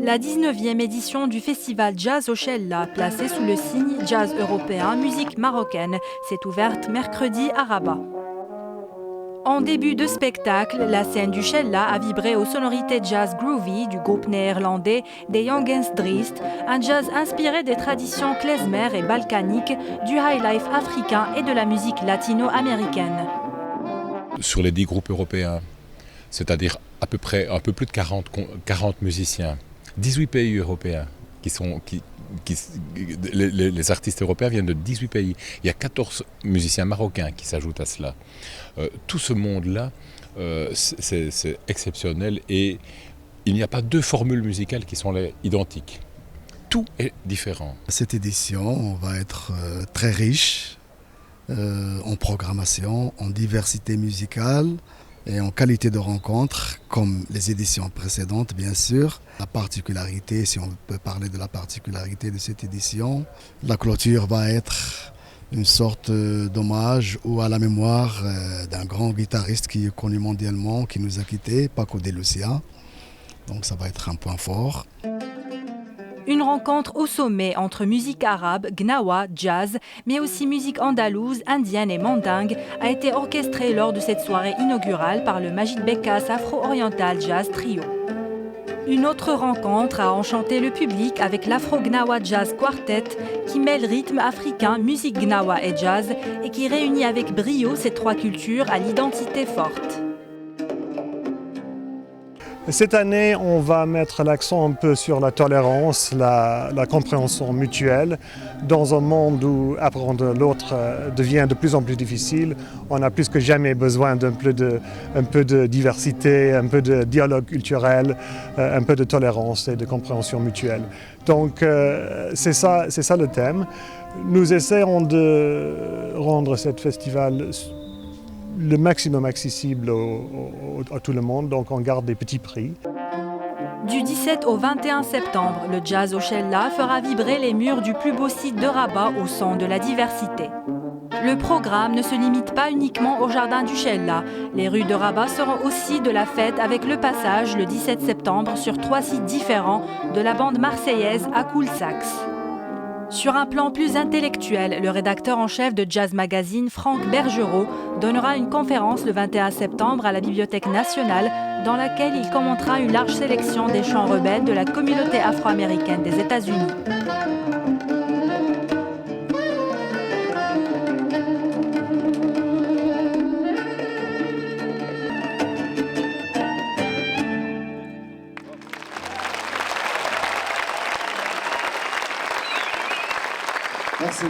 La 19e édition du festival Jazz au Chella, placée sous le signe Jazz européen, musique marocaine, s'est ouverte mercredi à Rabat. En début de spectacle, la scène du Chella a vibré aux sonorités jazz groovy du groupe néerlandais des Jongens Driest, un jazz inspiré des traditions klezmer et balkaniques, du high life africain et de la musique latino-américaine. Sur les 10 groupes européens, c'est-à-dire à peu près un peu plus de 40 musiciens, 18 pays européens les artistes européens viennent de 18 pays. Il y a 14 musiciens marocains qui s'ajoutent à cela. Tout ce monde-là, c'est exceptionnel et il n'y a pas deux formules musicales qui sont identiques. Tout est différent. Cette édition va être très riche en programmation, en diversité musicale et en qualité de rencontre, comme les éditions précédentes, bien sûr. La particularité, si on peut parler de la particularité de cette édition, la clôture va être une sorte d'hommage ou à la mémoire d'un grand guitariste qui est connu mondialement, qui nous a quittés, Paco de Lucia. Donc ça va être un point fort. Une rencontre au sommet entre musique arabe, gnawa, jazz, mais aussi musique andalouse, indienne et mandingue a été orchestrée lors de cette soirée inaugurale par le Majid Bekas Afro-Oriental Jazz Trio. Une autre rencontre a enchanté le public avec l'Afro-Gnawa Jazz Quartet qui mêle rythme africain, musique gnawa et jazz et qui réunit avec brio ces trois cultures à l'identité forte. Cette année, on va mettre l'accent un peu sur la tolérance, la compréhension mutuelle. Dans un monde où apprendre l'autre devient de plus en plus difficile, on a plus que jamais besoin d'un peu de diversité, un peu de dialogue culturel, un peu de tolérance et de compréhension mutuelle. Donc c'est ça le thème. Nous essayons de rendre ce festival le maximum accessible à tout le monde, donc on garde des petits prix. Du 17 au 21 septembre, le Jazz au Chella fera vibrer les murs du plus beau site de Rabat au son de la diversité. Le programme ne se limite pas uniquement au jardin du Chella. Les rues de Rabat seront aussi de la fête avec le passage le 17 septembre sur 3 sites différents de la bande marseillaise à Cool Sax. Sur un plan plus intellectuel, le rédacteur en chef de Jazz Magazine, Franck Bergerot, donnera une conférence le 21 septembre à la Bibliothèque nationale dans laquelle il commentera une large sélection des chants rebelles de la communauté afro-américaine des États-Unis. Merci.